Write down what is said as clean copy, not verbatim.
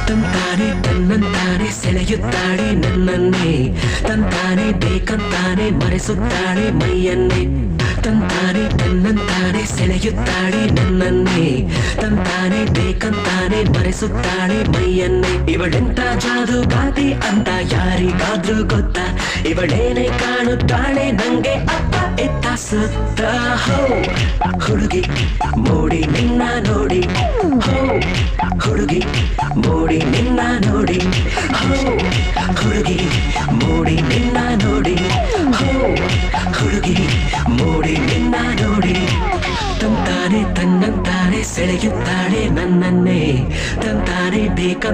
ತಂತಾನೆ ತನ್ನಂತಾನೆ ಸೆಳೆಯುತ್ತಾಳೆ ನನ್ನನ್ನೇ, ತಂತಾನೆ ಬೇಕಂತಾನೆ ಮರೆಸುತ್ತಾಳೆ ಮೈಯನ್ನೇ. ತಂತಾನೆ ತನ್ನಂತಾನೆ ಸೆಳೆಯುತ್ತಾಳೆ ನನ್ನನ್ನೇ, ತಂತಾನೆ ಬೇಕಂತಾನೆ ಮರೆಸುತ್ತಾಳೆ ಮೈಯನ್ನೇ. ಇವಳೆಂತ ಜಾದುಗಾತಿ ಅಂತ ಯಾರಿಗಾದ್ರೂ ಗೊತ್ತಾ? ಇವಳೇನೆ ಕಾಣುತ್ತಾಳೆ ನಂಗೆ ಅಪ್ಪ ಎತ್ತ ಸುತ್ತ. ಹೋ ಹುಡುಗಿ ಮೋಡಿ ನಿನ್ನ ನೋಡಿ, ಹೋ ಹುಡುಗಿ ಮೋಡಿ ನಿನ್ನ ನೋಡಿ, ಹೋ ಹುಡುಗಿ ಮೋಡಿ ನಿನ್ನ ನೋಡಿ, ಹೋ ಹುಡುಗಿ ಮೋಡಿ ನಿನ್ನ ನೋಡಿ. ತಂತಾನೆ ತನ್ನಂತಾನೆ ಸೆಳೆಯುತ್ತಾಳೆ ನನ್ನನ್ನೇ, ತಂತಾನೆ ಬೇಕ